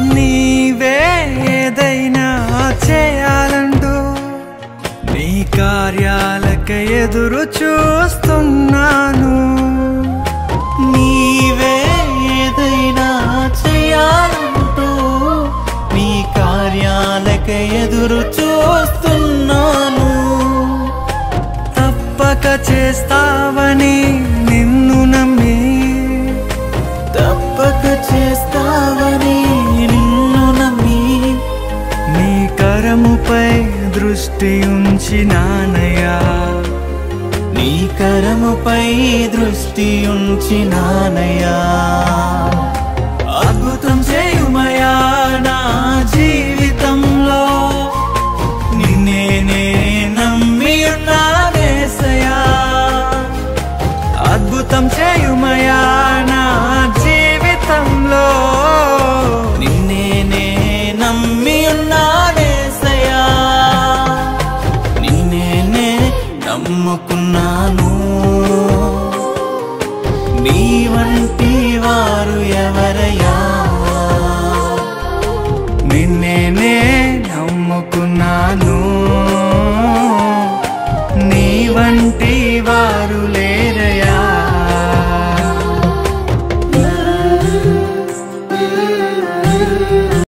నీవే ఏదైనా చేయాలంటూ నీ కార్యాలకై ఎదురు చూస్తున్నాను. నీవే ఏదైనా చేయాలంటూ నీ కార్యాలకై ఎదురు చూస్తున్నాను. తప్పక చేస్తావని నిన్ను నమ్మి, తప్పక చేస్తావని నిన్ను నమ్మి, నీ కరముపై దృష్టి ఉంచినానయ్యా, నీ కరముపై దృష్టి ఉంచినానయ్యా. అద్భుతం చేయుమయా నా జీవితంలో, నిన్నే నమ్మి ఉన్నానేసయ్యా. అద్భుతం చేయుమయా నా జీవితంలో, నిన్నే నమ్మి ఉన్నానేసయ్యా. నిన్నే నమ్ముకున్నాను.